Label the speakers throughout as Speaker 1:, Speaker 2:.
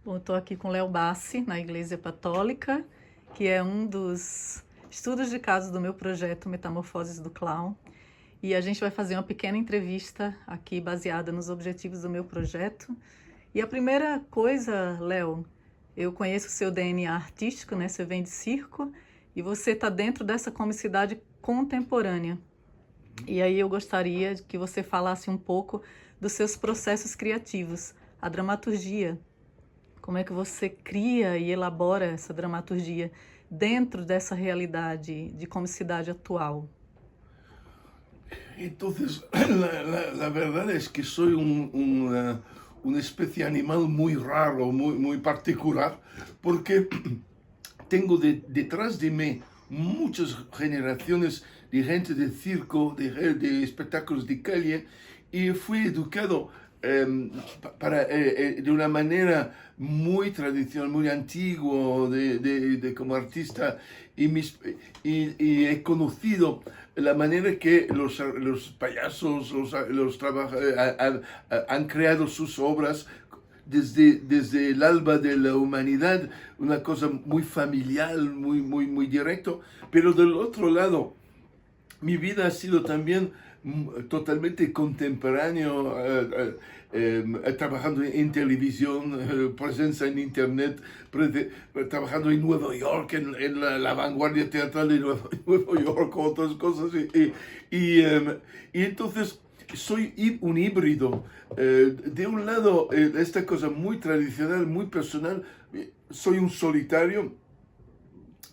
Speaker 1: Bom, estou aqui com Léo Bassi, na Igreja Católica, que é um dos estudos de caso do meu projeto Metamorfoses do Clown. E a gente vai fazer uma pequena entrevista aqui baseada nos objetivos do meu projeto. E a primeira coisa, Léo, eu conheço o seu DNA artístico, né? Você vem de circo e você está dentro dessa comicidade contemporânea. E aí eu gostaria que você falasse um pouco dos seus processos criativos, a dramaturgia. Como é que você cria e elabora essa dramaturgia dentro dessa realidade de comicidade atual?
Speaker 2: Entonces, la verdad es que soy una especie animal muy raro, muy particular, porque tengo detrás de mí muchas generaciones de gente de circo, de espectáculos de calle, y fui educado de una manera muy tradicional, muy antigua como artista, y he conocido la manera que los payasos han creado sus obras desde el alba de la humanidad, una cosa muy familiar, muy directo, pero del otro lado, mi vida ha sido también totalmente contemporáneo, trabajando en televisión, presencia en internet, trabajando en Nueva York, en la vanguardia teatral de Nueva York, otras cosas. Y entonces soy un híbrido. De un lado, esta cosa muy tradicional, muy personal, soy un solitario.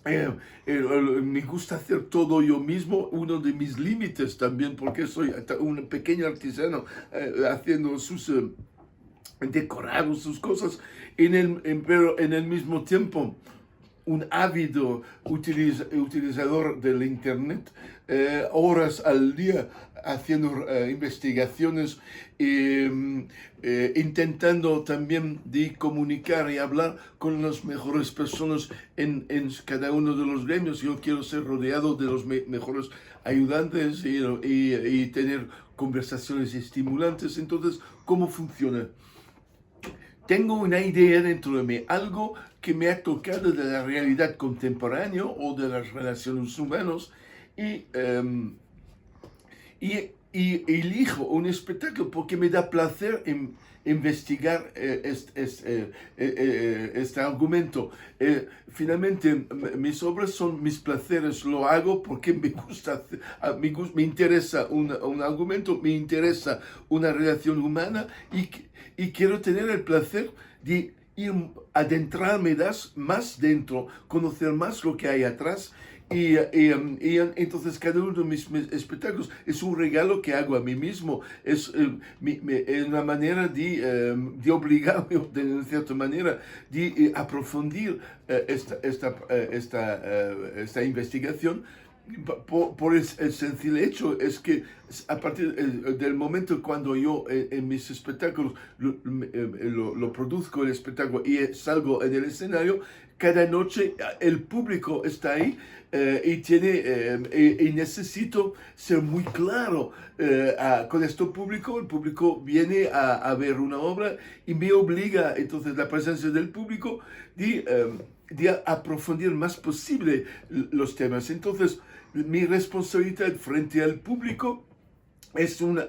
Speaker 2: Me gusta hacer todo yo mismo, uno de mis límites también, porque soy un pequeño artesano haciendo sus decorados, sus cosas, pero en el mismo tiempo un ávido utilizador del Internet, horas al día haciendo investigaciones, intentando también de comunicar y hablar con las mejores personas en cada uno de los gremios. Yo quiero ser rodeado de los mejores ayudantes y tener conversaciones estimulantes. Entonces, ¿cómo funciona? Tengo una idea dentro de mí, algo que me ha tocado de la realidad contemporánea o de las relaciones humanas, y, y elijo un espectáculo porque me da placer investigar este argumento. Finalmente, mis obras son mis placeres, lo hago porque me gusta, me interesa un argumento, me interesa una relación humana, y quiero tener el placer de adentrarme más dentro, conocer más lo que hay atrás. Y entonces cada uno de mis espectáculos es un regalo que hago a mí mismo, es una manera de obligarme, de cierta manera, de aprofundir esta investigación. Por el sencillo hecho es que a partir del momento cuando yo en mis espectáculos lo produzco el espectáculo y salgo en el escenario, cada noche el público está ahí, y necesito ser muy claro con este público. El público viene a ver una obra y me obliga, entonces, la presencia del público de aprofundir más posible los temas. Entonces, mi responsabilidad frente al público es lo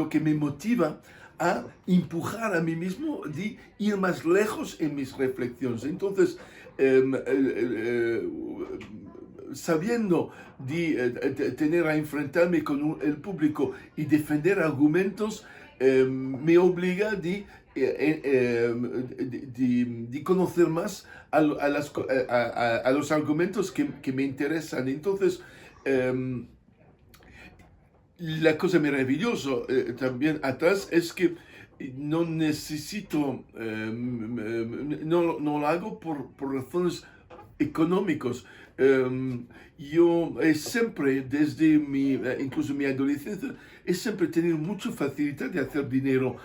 Speaker 2: que me motiva a empujar a mí mismo de ir más lejos en mis reflexiones. Entonces, sabiendo de tener a enfrentarme con el público y defender argumentos, me obliga de conocer más a los argumentos que me interesan. Entonces, la cosa maravillosa también atrás es que no necesito, no lo hago por razones económicas. Yo siempre, desde incluso mi adolescencia, he siempre tenido mucha facilidad de hacer dinero.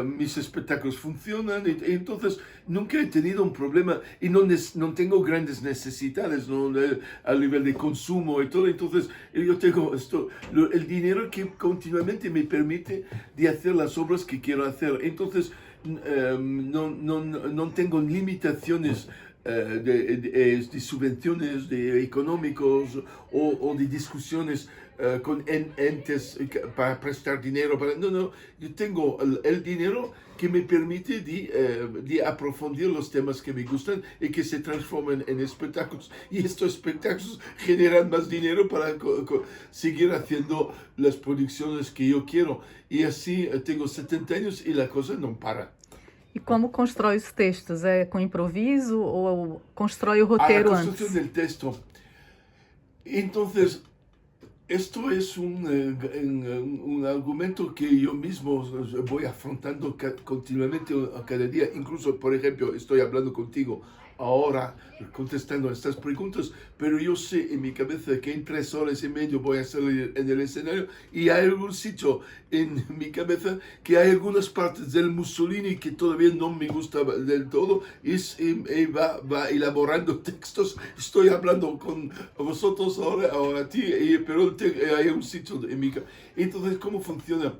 Speaker 2: Mis espectáculos funcionan, y entonces nunca he tenido un problema, y no tengo grandes necesidades, ¿no? A nivel de consumo y todo. Entonces yo tengo el dinero que continuamente me permite de hacer las obras que quiero hacer. Entonces no tengo limitaciones de subvenciones de económicos o de discusiones con entes para prestar dinero. No, yo tengo el dinero que me permite de aprofundir los temas que me gustan y que se transformen en espectáculos. Y estos espectáculos generan más dinero para seguir haciendo las producciones que yo quiero. Y así tengo 70 años y la cosa no para.
Speaker 1: E como constrói os textos? É com improviso ou constrói o
Speaker 2: A la
Speaker 1: roteiro
Speaker 2: construcción
Speaker 1: antes?
Speaker 2: del texto. Entonces, esto es un argumento que yo mismo voy afrontando continuamente cada día. Incluso, por ejemplo, estoy hablando contigo ahora, contestando estas preguntas, pero yo sé en mi cabeza que en 3 horas y media voy a salir en el escenario y hay algún sitio en mi cabeza que hay algunas partes del Mussolini que todavía no me gusta del todo y va elaborando textos. Estoy hablando con vosotros ahora a ti, pero hay un sitio en mi cabeza. Entonces, ¿cómo funciona?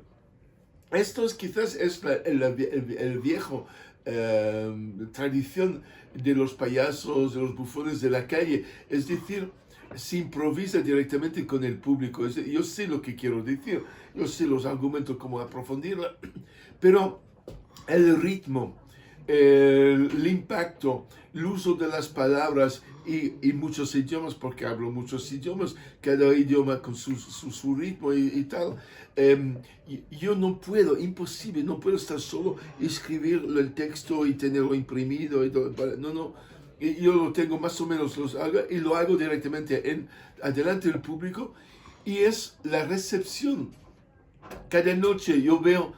Speaker 2: Esto quizás es el viejo tradición de los payasos, de los bufones de la calle. Es decir, se improvisa directamente con el público. Yo sé lo que quiero decir, yo sé los argumentos, cómo aprofundirla, pero el ritmo, el impacto, el uso de las palabras y muchos idiomas, porque hablo muchos idiomas, cada idioma con su ritmo y tal. Yo no puedo, imposible, no puedo estar solo, escribir el texto y tenerlo imprimido. No. Yo lo tengo más o menos, y lo hago directamente adelante del público y es la recepción. Cada noche yo veo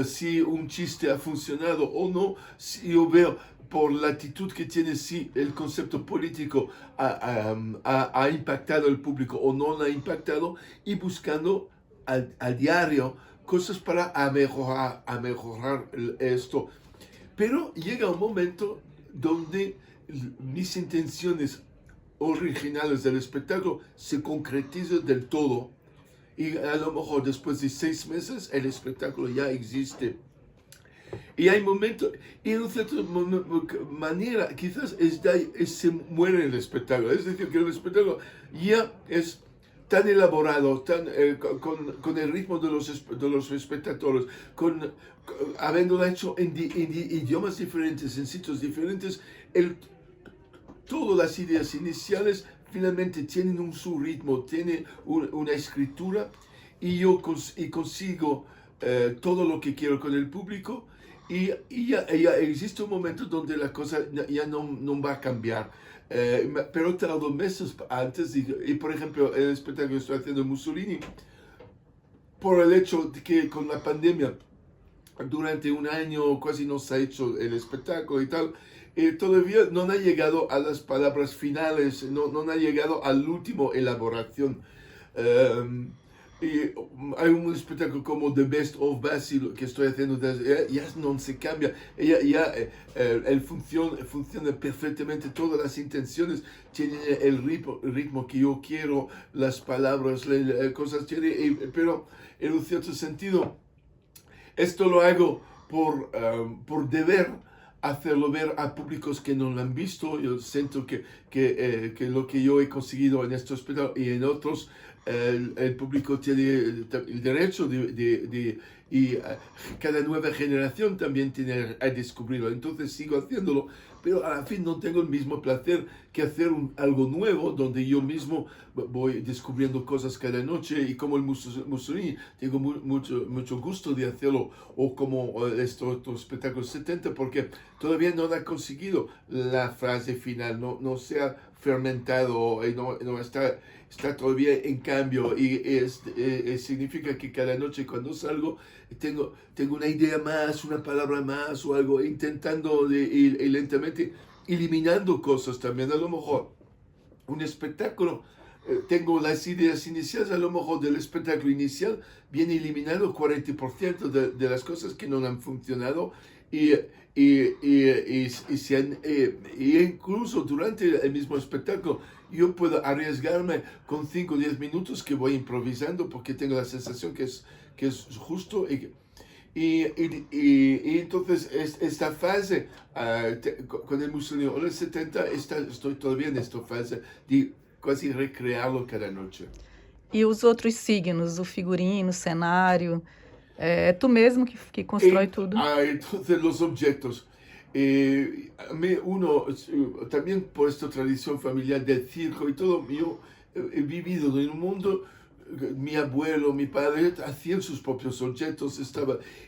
Speaker 2: si un chiste ha funcionado o no, si yo veo por la actitud que tiene si el concepto político ha impactado al público o no lo ha impactado y buscando al diario cosas para mejorar esto. Pero llega un momento donde mis intenciones originales del espectáculo se concretizan del todo. Y a lo mejor después de 6 meses el espectáculo ya existe. Y hay momentos, y en cierta manera, quizás se muere el espectáculo. Es decir, que el espectáculo ya es tan elaborado, con el ritmo de los espectadores, habiéndolo hecho en idiomas diferentes, en sitios diferentes, todas las ideas iniciales finalmente tienen su ritmo, tienen una escritura y yo consigo todo lo que quiero con el público y ya existe un momento donde la cosa ya no va a cambiar. Pero tardo meses antes y por ejemplo el espectáculo que estoy haciendo en Mussolini, por el hecho de que con la pandemia durante un año casi no se ha hecho el espectáculo y tal, todavía no ha llegado a las palabras finales, no ha llegado a la última elaboración. Y hay un espectáculo como The Best of Basil que estoy haciendo, ya no se cambia, funciona perfectamente, todas las intenciones tienen el ritmo que yo quiero, las palabras, las cosas, pero en un cierto sentido, esto lo hago por deber hacerlo ver a públicos que no lo han visto. Yo siento que lo que yo he conseguido en estos espectáculos y en otros, el público tiene el derecho y cada nueva generación también tiene a descubrirlo. Entonces sigo haciéndolo, pero al fin no tengo el mismo placer que hacer algo nuevo donde yo mismo voy descubriendo cosas cada noche y como el Mussolini tengo mucho gusto de hacerlo, o como estos espectáculos 70 porque todavía no ha conseguido la frase final, no se ha fermentado, no está todavía en cambio y significa que cada noche cuando salgo tengo una idea más, una palabra más o algo, intentando y lentamente eliminando cosas también. A lo mejor un espectáculo, tengo las ideas iniciales, a lo mejor del espectáculo inicial viene eliminado 40% de las cosas que no han funcionado y incluso durante el mismo espectáculo yo puedo arriesgarme con 5 o 10 minutos que voy improvisando porque tengo la sensación que es justo Y entonces esta fase, con el Mussolini en los 70, estoy todavía en esta fase de quase recrearlo cada noche.
Speaker 1: E os outros signos, o figurino, o cenário, é tu mesmo que constrói tudo?
Speaker 2: Entonces los objetos. También por esta tradición familiar del circo y todo, yo he vivido en un mundo, mi abuelo, mi padre hacían sus propios objetos,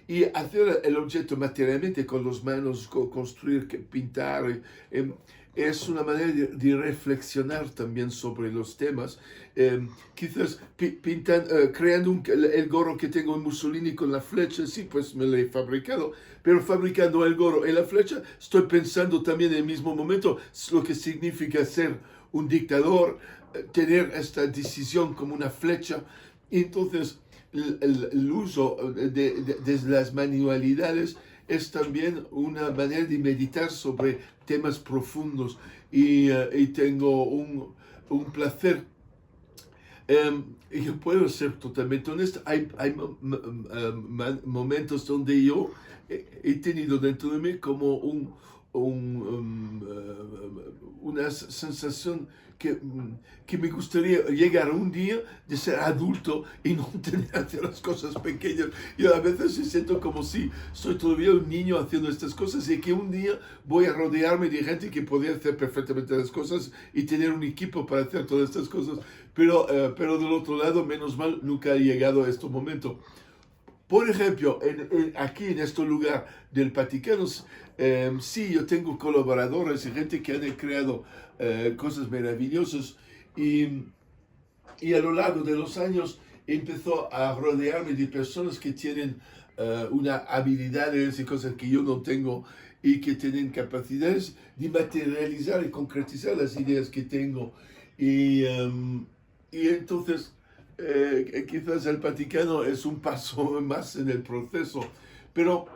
Speaker 2: y hacer el objeto materialmente con las manos, construir, pintar, es una manera de reflexionar también sobre los temas. Quizás creando el gorro que tengo en Mussolini con la flecha, sí, pues me lo he fabricado, pero fabricando el gorro y la flecha, estoy pensando también en el mismo momento lo que significa ser un dictador, tener esta decisión como una flecha. Entonces, el uso de las manualidades es también una manera de meditar sobre temas profundos y tengo un placer. Yo puedo ser totalmente honesto, hay momentos donde yo he tenido dentro de mí como una sensación que me gustaría llegar un día de ser adulto y no tener que hacer las cosas pequeñas. Yo a veces siento como si soy todavía un niño haciendo estas cosas y que un día voy a rodearme de gente que podría hacer perfectamente las cosas y tener un equipo para hacer todas estas cosas. Pero del otro lado, menos mal, nunca he llegado a este momento. Por ejemplo, aquí en este lugar del Vaticano, sí, yo tengo colaboradores y gente que han creado cosas maravillosas y a lo largo de los años empezó a rodearme de personas que tienen unas habilidades y cosas que yo no tengo y que tienen capacidades de materializar y concretizar las ideas que tengo. Y entonces quizás el Vaticano es un paso más en el proceso, pero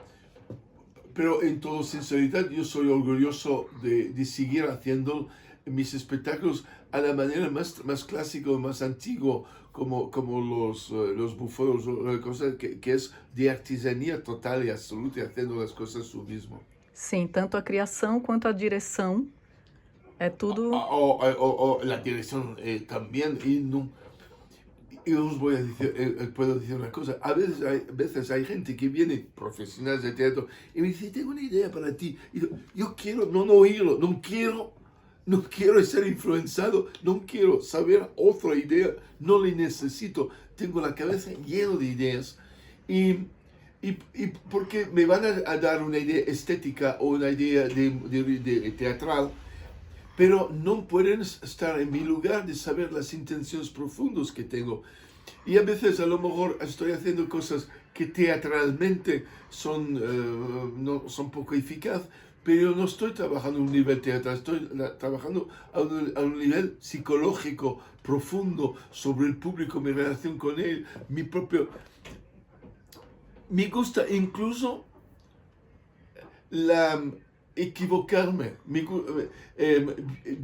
Speaker 2: en toda sinceridad yo soy orgulloso de seguir haciendo mis espectáculos a la manera más clásica, más antigua, como los bufones, cosas que es de artesanía total y absoluta, haciendo las cosas tú mismo.
Speaker 1: Sim, tanto a criação quanto a direção, é tudo.
Speaker 2: O la dirección también, y os voy a decir, puedo decir una cosa, a veces hay gente que viene, profesionales de teatro, y me dice, tengo una idea para ti, y yo quiero no oírlo, no quiero ser influenciado, no quiero saber otra idea, no le necesito, tengo la cabeza llena de ideas, y porque me van a dar una idea estética o una idea de teatral, pero no pueden estar en mi lugar de saber las intenciones profundas que tengo. Y a veces a lo mejor estoy haciendo cosas que teatralmente no son poco eficaces, pero yo no estoy trabajando a un nivel teatral, estoy trabajando a un nivel psicológico profundo sobre el público, mi relación con él, mi propio... Me gusta incluso equivocarme.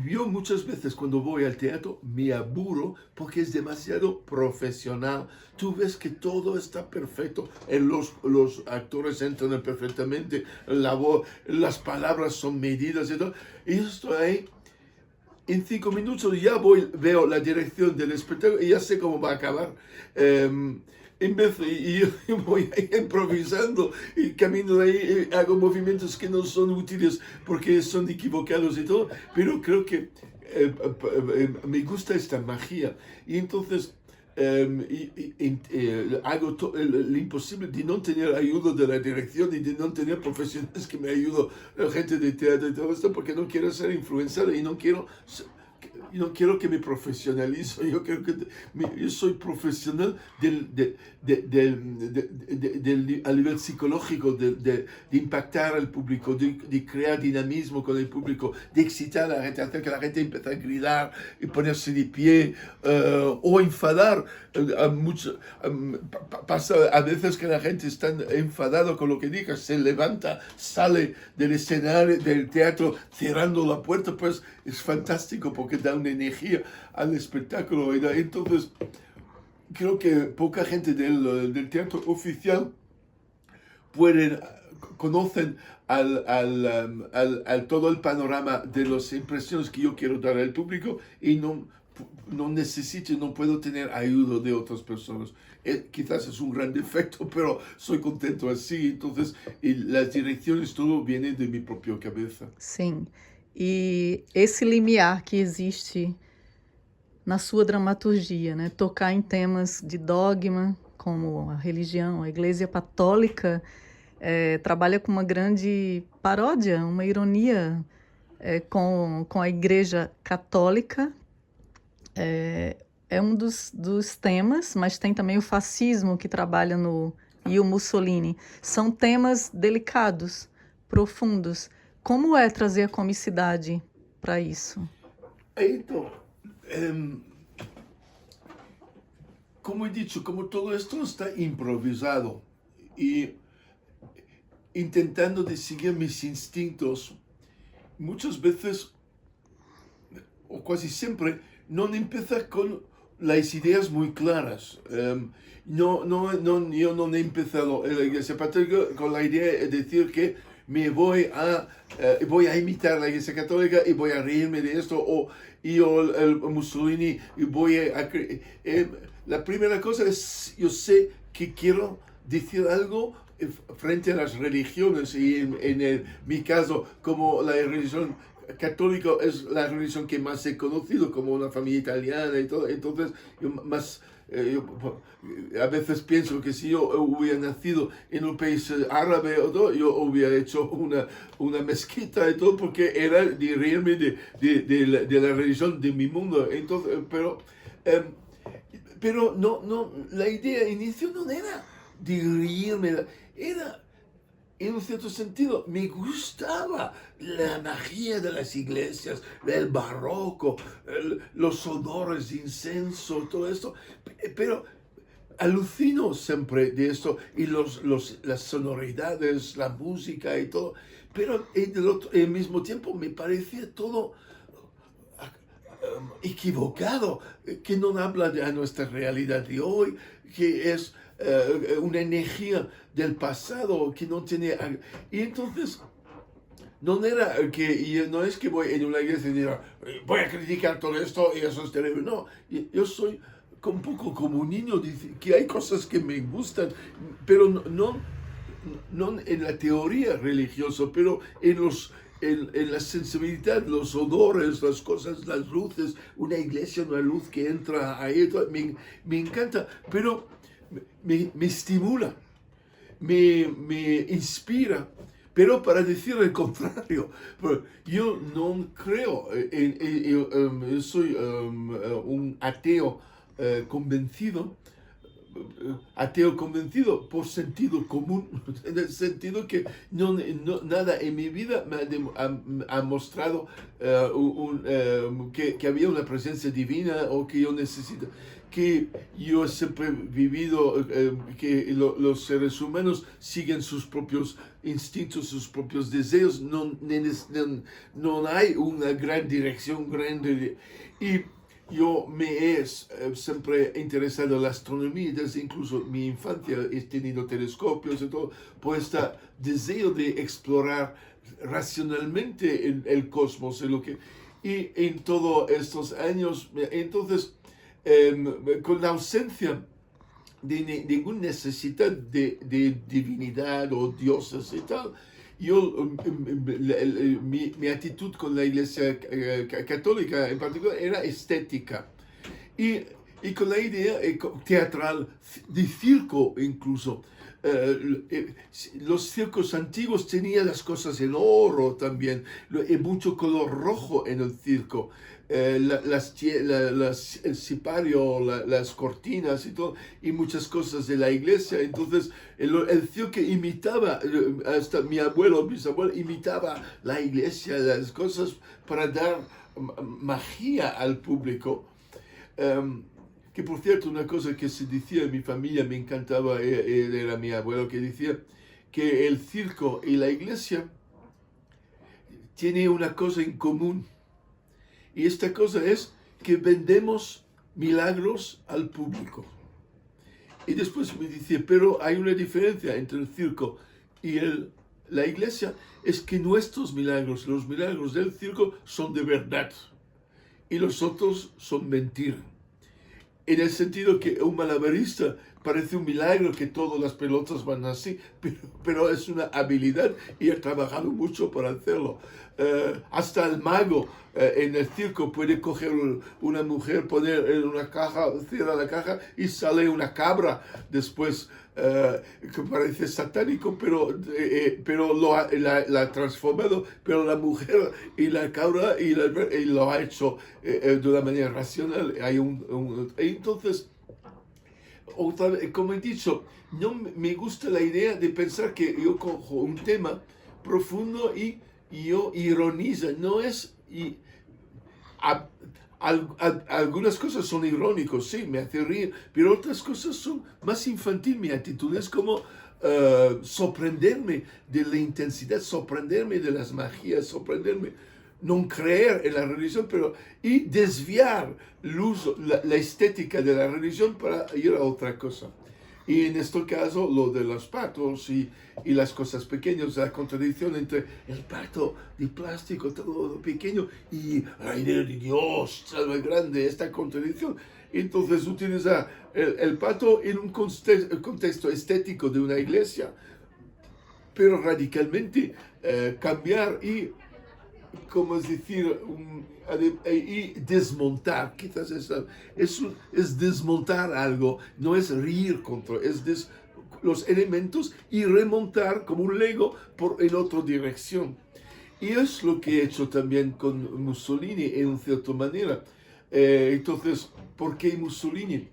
Speaker 2: Yo muchas veces cuando voy al teatro me aburro porque es demasiado profesional. Tú ves que todo está perfecto. Los actores entran perfectamente, la voz, las palabras son medidas y todo. Y yo estoy ahí. En 5 minutos ya veo la dirección del espectáculo y ya sé cómo va a acabar. Y yo voy improvisando y camino de ahí, hago movimientos que no son útiles porque son equivocados y todo, pero creo que me gusta esta magia. Y entonces hago lo imposible de no tener ayuda de la dirección y de no tener profesionales que me ayuden, gente de teatro y todo esto, porque no quiero ser influenciado y no quiero que me profesionalizo. Yo soy profesional a nivel psicológico, de impactar al público, de crear dinamismo con el público, de excitar a la gente, hacer que la gente empiece a gritar y ponerse de pie o enfadar. Pasa a veces que la gente está enfadada con lo que diga, se levanta, sale del escenario, del teatro, cerrando la puerta, pues es fantástico porque da una energía al espectáculo. Entonces, creo que poca gente del teatro oficial conocen todo el panorama de las impresiones que yo quiero dar al público y no puedo tener ayuda de otras personas. Quizás es un gran defecto, pero soy contento así. Entonces, las direcciones, todo viene de mi propia cabeza.
Speaker 1: Sim. E esse limiar que existe na sua dramaturgia, né? Tocar em temas de dogma, como a religião, a Igreja Católica, trabalha com uma grande paródia, uma ironia com a Igreja Católica. É um dos temas, mas tem também o fascismo que trabalha e o Mussolini. São temas delicados, profundos. Como é trazer a comicidade para isso?
Speaker 2: Então, como he dicho, como todo esto está improvisado y intentando de seguir mis instintos, muchas veces, o casi siempre, no empieza con las ideas muy claras. Yo no he empezado en la Iglesia Católica con la idea de decir que me voy a imitar la Iglesia Católica y voy a reírme de esto, o yo el Mussolini y la primera cosa es, yo sé que quiero decir algo frente a las religiones, y en mi caso, como la religión católica es la religión que más he conocido, como una familia italiana y todo, entonces yo a veces pienso que si yo hubiera nacido en un país árabe o todo, yo hubiera hecho una mezquita y todo, porque era de reírme de la religión de mi mundo. Entonces, pero no, la idea inicio no era de reírme, era, en un cierto sentido, me gustaba la magia de las iglesias, el barroco, los olores de incienso, todo esto, pero alucino siempre de esto, y las sonoridades, la música y todo, pero al mismo tiempo me parecía todo equivocado, que no habla de nuestra realidad de hoy, que es una energía del pasado que no tiene. Y entonces, no es que voy en una iglesia y diga, voy a criticar todo esto y eso es terrible. No, yo soy un poco como un niño, que hay cosas que me gustan, pero no en la teoría religiosa, pero en la sensibilidad, los olores, las cosas, las luces, una iglesia, una luz que entra ahí, me encanta, pero me estimula, me inspira, pero para decir el contrario, yo no creo, yo soy un ateo convencido, por sentido común, en el sentido que nada en mi vida me ha mostrado que había una presencia divina, o que yo necesito, que yo siempre he vivido, que los seres humanos siguen sus propios instintos, sus propios deseos, no hay una gran dirección grande, y yo me he siempre interesado en la astronomía, desde incluso mi infancia he tenido telescopios y todo, por este deseo de explorar racionalmente el cosmos, y en todos estos años, entonces, con la ausencia de ninguna necesidad de divinidad o dioses y tal, mi actitud con la Iglesia Católica en particular era estética, y con la idea teatral, de circo incluso. Los circos antiguos tenían las cosas en oro también, mucho color rojo en el circo, el sipario, las cortinas y todo, y muchas cosas de la iglesia. Entonces el circo imitaba, hasta mis abuelos imitaba la iglesia, las cosas, para dar magia al público. Que por cierto, una cosa que se decía en mi familia me encantaba, era mi abuelo, que decía que el circo y la iglesia tienen una cosa en común, y esta cosa es que vendemos milagros al público. Y después me decía, pero hay una diferencia entre el circo y la iglesia es que nuestros milagros, los milagros del circo, son de verdad y los otros son mentira. En el sentido que un malabarista parece un milagro que todas las pelotas van así, pero es una habilidad y ha trabajado mucho para hacerlo. Hasta el mago en el circo puede coger una mujer, poner en una caja, cierra la caja y sale una cabra después, que parece satánico, pero la ha transformado, pero la mujer y la cabra y lo ha hecho de una manera racional. Entonces, otra vez, como he dicho, no me gusta la idea de pensar que yo cojo un tema profundo y yo ironizo. No es... algunas cosas son irónicos, sí, me hace reír, pero otras cosas son más infantil. Mi actitud es como sorprenderme de la intensidad, sorprenderme de las magías, sorprenderme, no creer en la religión, y desviar la estética de la religión para ir a otra cosa. Y en este caso, lo de los patos y las cosas pequeñas, la contradicción entre el pato de plástico, todo pequeño, y la idea de Dios, salve grande, esta contradicción. Entonces, utilizar el pato en un contexto estético de una iglesia, pero radicalmente cambiar y, ¿cómo es decir? Y desmontar, quizás es desmontar algo, no es reír contra, los elementos y remontar como un Lego en otra dirección. Y es lo que he hecho también con Mussolini en cierta manera. Entonces, ¿por qué Mussolini?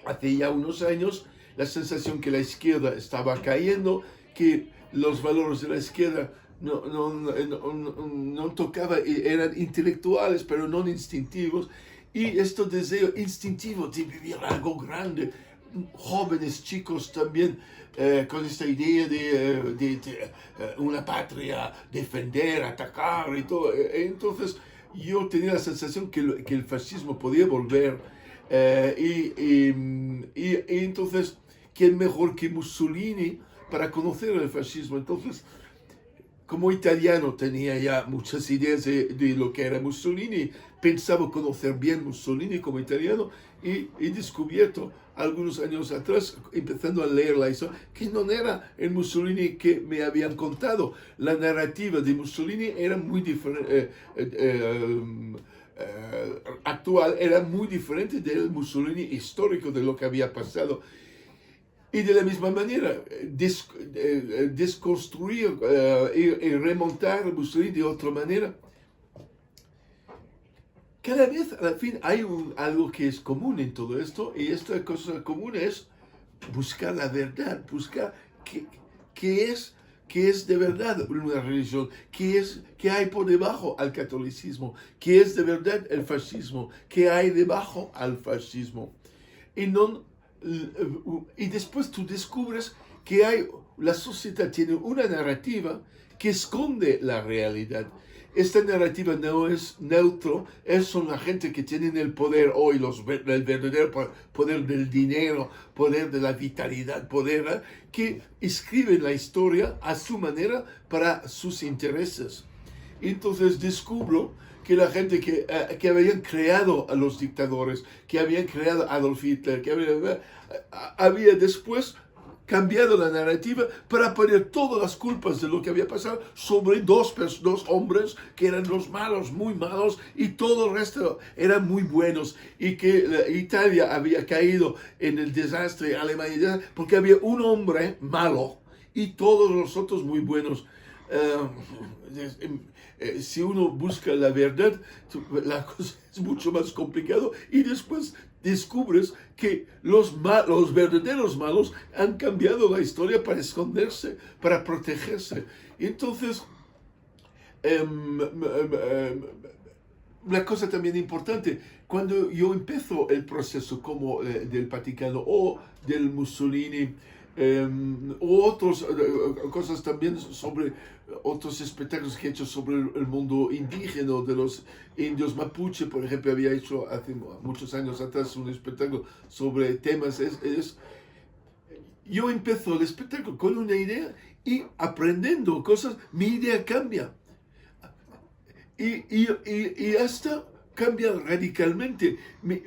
Speaker 2: Hace ya unos años, la sensación que la izquierda estaba cayendo, que los valores de la izquierda no tocaba, eran intelectuales, pero no instintivos. Y este deseo instintivo de vivir algo grande, jóvenes, chicos también, con esta idea de una patria, defender, atacar y todo. Entonces, yo tenía la sensación que el fascismo podía volver. Y entonces, ¿quién mejor que Mussolini para conocer el fascismo? Entonces, como italiano tenía ya muchas ideas de lo que era Mussolini, pensaba conocer bien Mussolini como italiano y he descubierto algunos años atrás, empezando a leer la historia, que no era el Mussolini que me habían contado. La narrativa de Mussolini era muy diferente. Actual era muy diferente del Mussolini histórico, de lo que había pasado. Y de la misma manera, desconstruir y remontar Mussolini de otra manera. Cada vez, al fin, hay algo que es común en todo esto, y esta cosa común es buscar la verdad, buscar qué es de verdad una religión, qué hay por debajo al catolicismo, qué es de verdad el fascismo, qué hay debajo al fascismo. Y después tú descubres que la sociedad tiene una narrativa que esconde la realidad. Esta narrativa no es neutro, son la gente que tienen el poder hoy, el verdadero poder del dinero, poder de la vitalidad, poder que escriben la historia a su manera para sus intereses. Entonces descubro que la gente que habían creado a los dictadores, que habían creado a Adolf Hitler, había después cambiado la narrativa para poner todas las culpas de lo que había pasado sobre dos hombres que eran los malos, muy malos, y todo el resto eran muy buenos, y que Italia había caído en el desastre, Alemania, porque había un hombre malo y todos los otros muy buenos. Si uno busca la verdad, la cosa es mucho más complicado, y después descubres que los verdaderos malos han cambiado la historia para esconderse, para protegerse. Entonces, una cosa también importante, cuando yo empiezo el proceso como del Vaticano o del Mussolini, o otras cosas también sobre otros espectáculos que he hecho sobre el mundo indígena de los indios mapuche, por ejemplo, había hecho hace muchos años atrás un espectáculo sobre temas. Yo empiezo el espectáculo con una idea y aprendiendo cosas, mi idea cambia. Y hasta cambia radicalmente. Me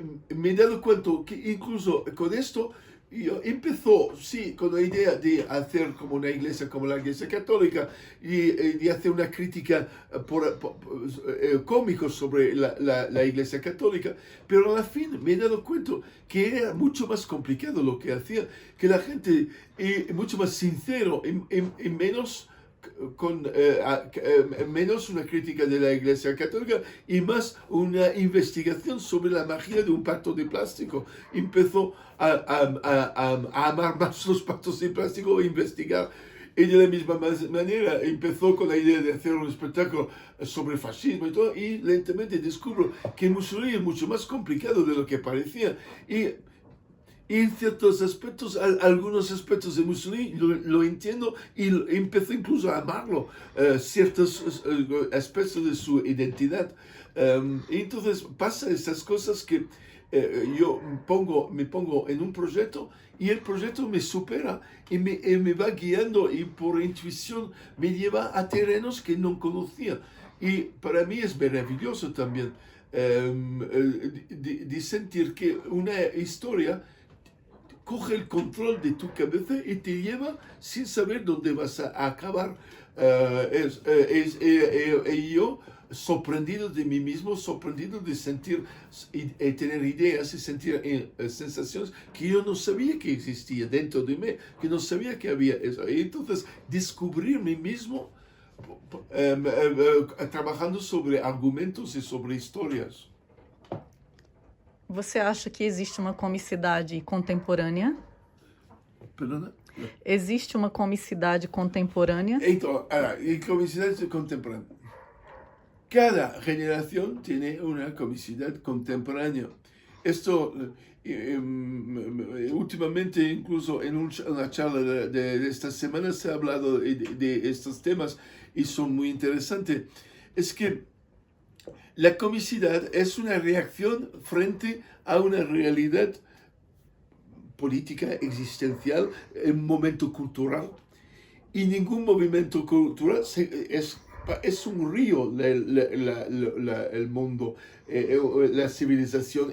Speaker 2: he dado cuenta que incluso con esto, yo empezó, sí, con la idea de hacer como una iglesia, como la iglesia católica, y de hacer una crítica cómica sobre la iglesia católica, pero al fin me he dado cuenta que era mucho más complicado lo que hacía, que la gente, mucho más sincero y menos menos una crítica de la Iglesia Católica y más una investigación sobre la magia de un pacto de plástico. Empezó a amar más los pactos de plástico e investigar. Y de la misma manera empezó con la idea de hacer un espectáculo sobre fascismo y todo, y lentamente descubro que Mussolini es mucho más complicado de lo que parecía. Y en ciertos aspectos, algunos aspectos de Mussolini lo entiendo y empecé incluso a amarlo, ciertos aspectos de su identidad. Y entonces pasa esas cosas que yo me pongo en un proyecto y el proyecto me supera y me va guiando y por intuición me lleva a terrenos que no conocía. Y para mí es maravilloso también de sentir que una historia coge el control de tu cabeza y te lleva sin saber dónde vas a acabar. Y yo, sorprendido de mí mismo, sorprendido de sentir y tener ideas y sentir sensaciones que yo no sabía que existía dentro de mí, que no sabía que había eso. Y entonces descubrir mí mismo trabajando sobre argumentos y sobre historias.
Speaker 1: Você acha que existe uma comicidade contemporânea?
Speaker 2: Perdona?
Speaker 1: Existe uma comicidade contemporânea?
Speaker 2: Então, y comicidad contemporánea. Cada generación tiene una comicidad contemporánea. Esto, últimamente, incluso en una charla de esta semana se ha hablado de estos temas y son muy interesantes. Es que la comicidad es una reacción frente a una realidad política, existencial, un momento cultural. Y ningún movimiento cultural es un río el mundo, la civilización.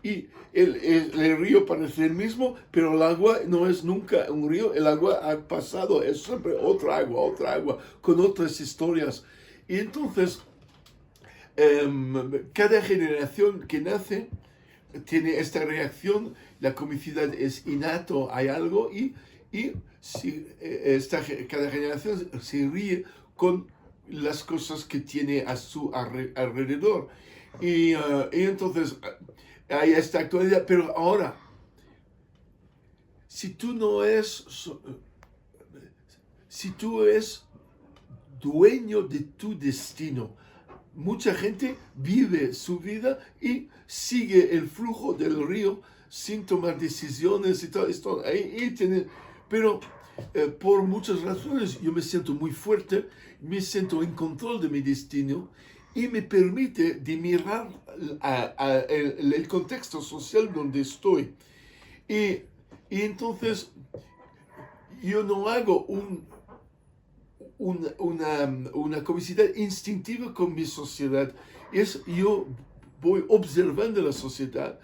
Speaker 2: Y el río parece el mismo, pero el agua no es nunca un río. El agua ha pasado, es siempre otra agua, con otras historias. Y entonces, cada generación que nace tiene esta reacción, la comicidad es innato, hay algo, y cada generación se ríe con las cosas que tiene a su alrededor. Y entonces hay esta actualidad, pero ahora, si tú eres dueño de tu destino, mucha gente vive su vida y sigue el flujo del río sin tomar decisiones y todo esto. Pero por muchas razones yo me siento muy fuerte, me siento en control de mi destino y me permite de mirar el contexto social donde estoy. Y entonces yo no hago una comicidad instintiva con mi sociedad. Yo voy observando la sociedad.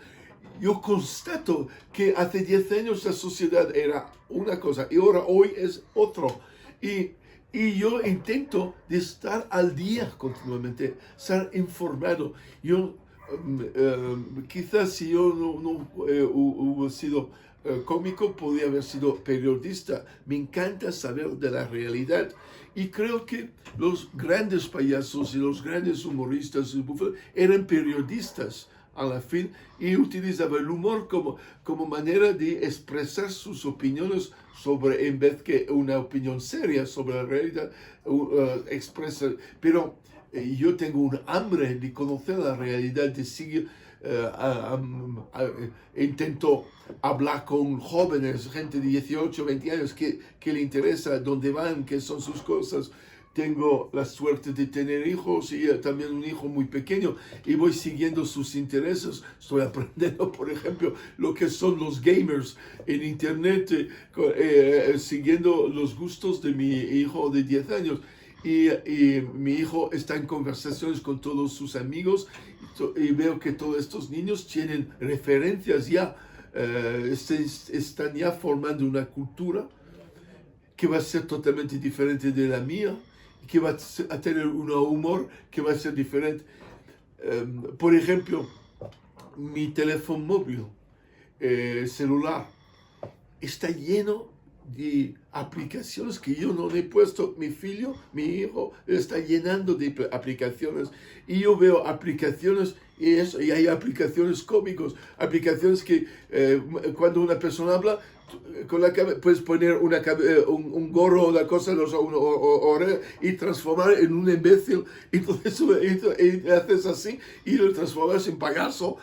Speaker 2: Yo constato que hace 10 años la sociedad era una cosa y ahora hoy es otro. Y yo intento de estar al día continuamente, estar informado. Yo, quizás si yo no hubiera sido cómico, podría haber sido periodista. Me encanta saber de la realidad. Y creo que los grandes payasos y los grandes humoristas eran periodistas a la fin y utilizaban el humor como manera de expresar sus opiniones sobre, en vez que una opinión seria sobre la realidad, expresa. Pero yo tengo un hambre de conocer la realidad, de seguir. Intento hablar con jóvenes, gente de 18, 20 años que le interesa dónde van, qué son sus cosas. tengo la suerte de tener hijos y también un hijo muy pequeño y voy siguiendo sus intereses. Estoy aprendiendo, por ejemplo, lo que son los gamers en internet, siguiendo los gustos de mi hijo de 10 años. Y mi hijo está en conversaciones con todos sus amigos y veo que todos estos niños tienen referencias ya, están ya formando una cultura que va a ser totalmente diferente de la mía, que va a tener un humor que va a ser diferente. Por ejemplo, mi teléfono móvil, celular, está lleno de aplicaciones que yo no le he puesto. Mi hijo, está llenando de aplicaciones. Y yo veo aplicaciones y hay aplicaciones cómicas, aplicaciones que cuando una persona habla, con la puedes poner un gorro o una cosa y transformar en un imbécil. Entonces y haces así y lo transformas en payaso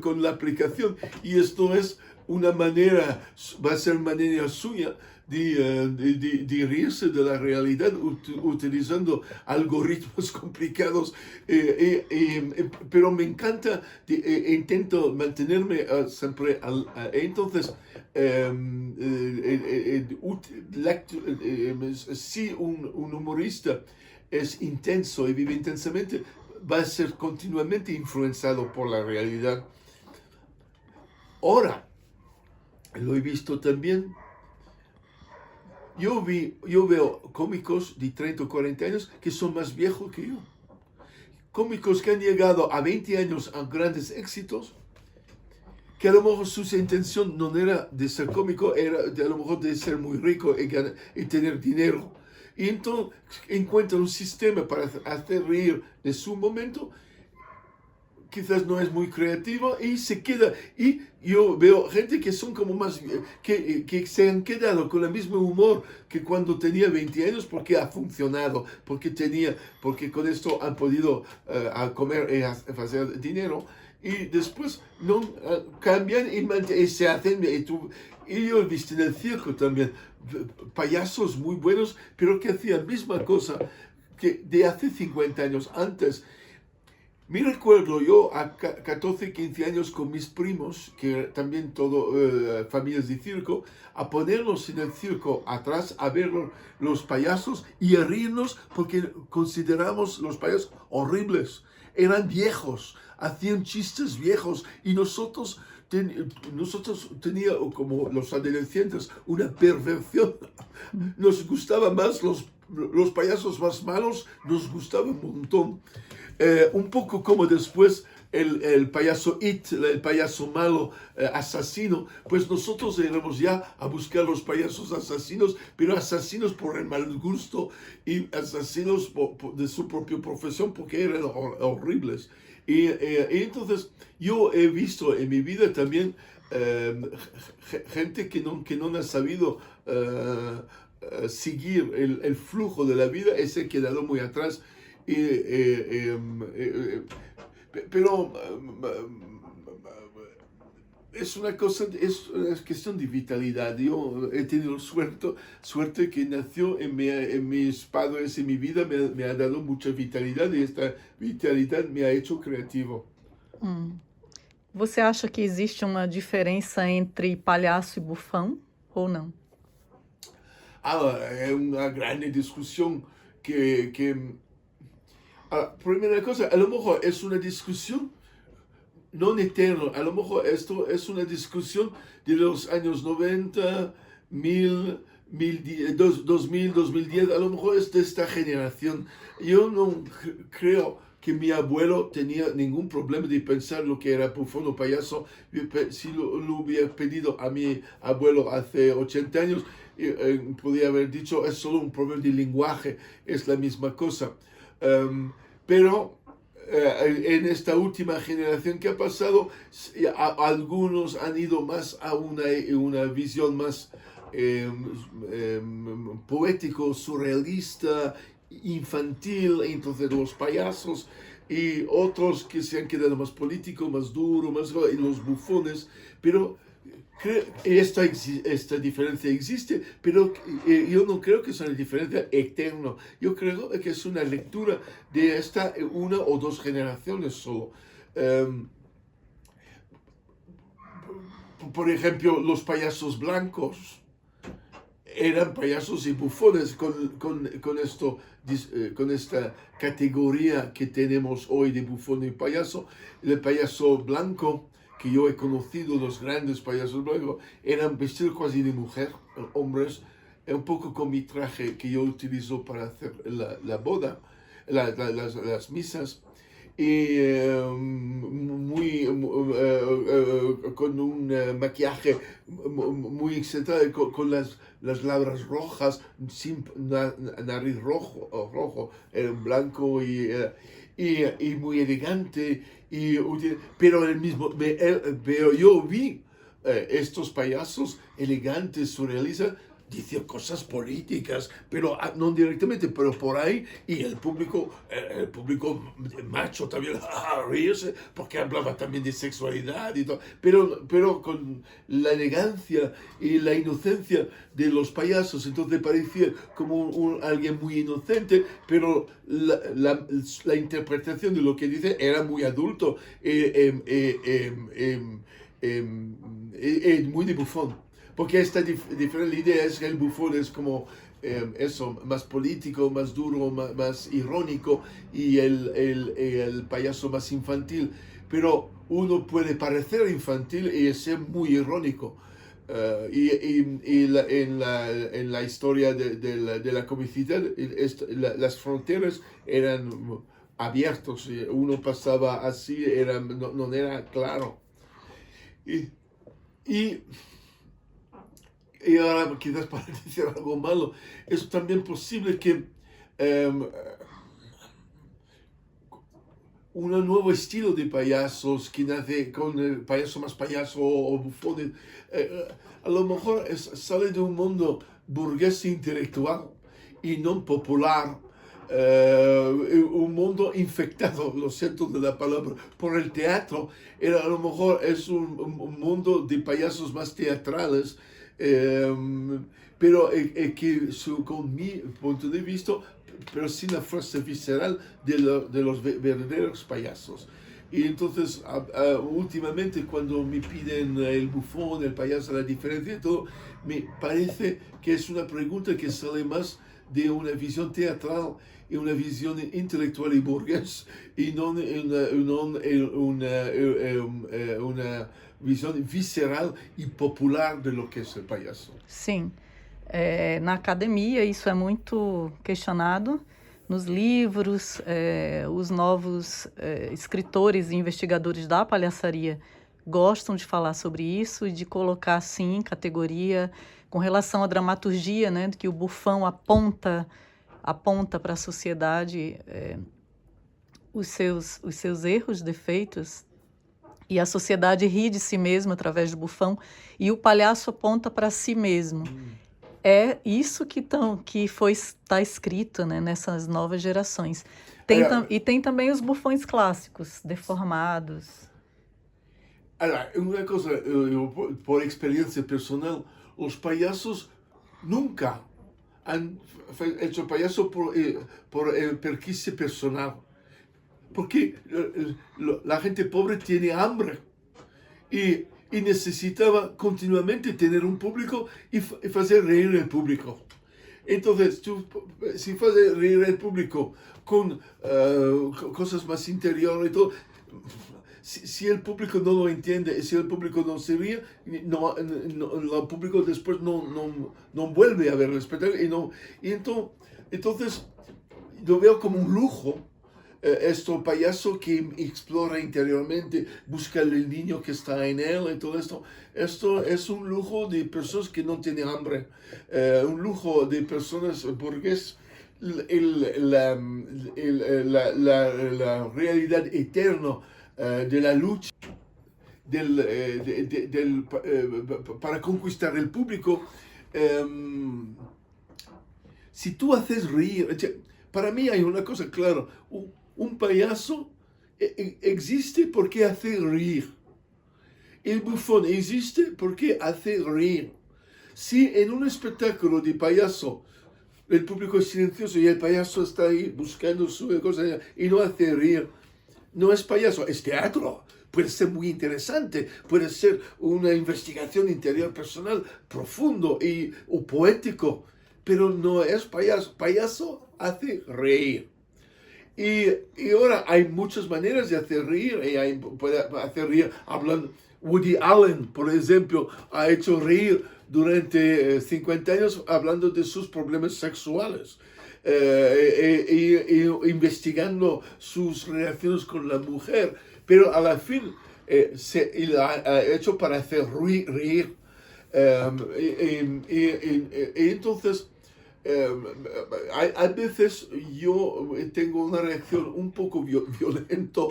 Speaker 2: con la aplicación. Y esto es una manera, va a ser manera suya de reírse de la realidad utilizando algoritmos complicados, pero me encanta, intento mantenerme siempre entonces si un humorista es intenso y vive intensamente, va a ser continuamente influenciado por la realidad. Ahora, lo he visto también. Yo veo cómicos de 30 o 40 años que son más viejos que yo. Cómicos que han llegado a 20 años a grandes éxitos, que a lo mejor su intención no era de ser cómico, era a lo mejor de ser muy rico y tener dinero. Y entonces encuentran un sistema para hacer reír de su momento. Quizás no es muy creativo y se queda. Y yo veo gente que son como más, que se han quedado con el mismo humor que cuando tenía 20 años porque ha funcionado, porque con esto han podido comer y hacer dinero. Y después no cambian y se hacen. Y yo he visto en el circo también payasos muy buenos, pero que hacían la misma cosa que de hace 50 años antes. Me recuerdo yo a 14, 15 años con mis primos, que también familias de circo, a ponernos en el circo atrás a ver los payasos y a reírnos porque consideramos los payasos horribles. Eran viejos, hacían chistes viejos y nosotros teníamos, como los adolescentes, una perversión. Nos gustaban más los payasos más malos, nos gustaban un montón. Un poco como después el payaso It, el payaso malo, asesino, pues nosotros éramos ya a buscar los payasos asesinos, pero asesinos por el mal gusto y asesinos de su propia profesión porque eran horribles. Y entonces yo he visto en mi vida también gente que no ha sabido seguir el flujo de la vida y se ha quedado muy atrás. Pero es una cuestión de vitalidad. Yo he tenido suerte que nació en mis padres, en mi vida, me ha dado mucha vitalidad y esta vitalidad me ha hecho creativo.
Speaker 1: Você acha que existe uma diferença entre palhaço e bufão ou não?
Speaker 2: Es una gran discusión primera cosa, a lo mejor es una discusión no eterna, a lo mejor esto es una discusión de los años 90, 2000, 2010, a lo mejor es de esta generación. Yo no creo que mi abuelo tenía ningún problema de pensar lo que era bufón o payaso. Si lo hubiera pedido a mi abuelo hace 80 años, podría haber dicho, es solo un problema de lenguaje, es la misma cosa. Pero en esta última generación que ha pasado, algunos han ido más a una visión más poético, surrealista, infantil, entonces los payasos, y otros que se han quedado más políticos, más duros, y los bufones. Pero esta diferencia existe, pero yo no creo que sea una diferencia eterna. Yo creo que es una lectura de esta una o dos generaciones solo. Por ejemplo, los payasos blancos eran payasos y bufones con esta categoría que tenemos hoy de bufón y payaso. El payaso blanco que yo he conocido, los grandes payasos blancos, eran vestidos casi de mujer, hombres, un poco con mi traje que yo utilizo para hacer la boda, las misas, y con un maquillaje muy excitado, con las labras rojas, sin nariz rojo, blanco y muy elegante. Pero pero yo vi estos payasos elegantes, surrealistas, dicen cosas políticas, pero no directamente, pero por ahí, y el público macho también reírse, porque hablaba también de sexualidad y todo, pero con la elegancia y la inocencia de los payasos, entonces parecía como alguien muy inocente, pero la interpretación de lo que dice era muy adulto, muy de bufón. Porque esta diferente idea es que el bufón es como eso, más político, más duro, más irónico, y el payaso más infantil. Pero uno puede parecer infantil y ser muy irónico. En la historia de la comicidad, las fronteras eran abiertas. Uno pasaba así, no era claro. Y, y Y ahora, quizás para decir algo malo, es también posible que un nuevo estilo de payasos que nace con el payaso más payaso o bufón, a lo mejor sale de un mundo burgués intelectual y no popular, un mundo infectado, lo siento de la palabra, por el teatro. A lo mejor es un mundo de payasos más teatrales, pero que con mi punto de vista, pero sin la fuerza visceral de los verdaderos payasos. Y entonces, últimamente, cuando me piden el bufón, el payaso, la diferencia y todo, me parece que es una pregunta que sale más de una visión teatral y una visión intelectual y burgués, y no una visão visceral e popular de lo que é ser palhaço.
Speaker 1: Sim. Na academia isso é muito questionado. Nos livros, os novos escritores e investigadores da palhaçaria gostam de falar sobre isso e de colocar, sim, categoria com relação à dramaturgia, né, que o bufão aponta para a sociedade os seus erros, defeitos, e a sociedade ri de si mesma através do bufão, e o palhaço aponta para si mesmo. É isso que está escrito, né, nessas novas gerações. E tem também os bufões clássicos, deformados.
Speaker 2: Uma coisa, por experiência personal, os palhaços nunca han hecho payaso por perquise personal. Porque la gente pobre tiene hambre y necesitaba continuamente tener un público y hacer reír al público. Entonces, si haces reír al público con cosas más interiores y todo, si el público no lo entiende, si el público no se ríe, el público después no vuelve a ver el espectáculo. Entonces, lo veo como un lujo. Este payaso que explora interiormente, busca el niño que está en él y todo esto. Esto es un lujo de personas que no tienen hambre, un lujo de personas burguesas. La realidad eterna de la lucha para conquistar el público. Si tú haces reír, para mí hay una cosa clara. Un payaso existe porque hace reír. El bufón existe porque hace reír. Si en un espectáculo de payaso el público es silencioso y el payaso está ahí buscando su cosa y no hace reír, no es payaso, es teatro. Puede ser muy interesante, puede ser una investigación interior personal profundo o poético, pero no es payaso. Payaso hace reír. Y ahora hay muchas maneras de hacer reír. Puede hacer reír hablando. Woody Allen, por ejemplo, ha hecho reír durante 50 años hablando de sus problemas sexuales. Investigando sus relaciones con la mujer, pero a la fin él ha hecho para hacer reír. Entonces, a veces yo tengo una reacción un poco violenta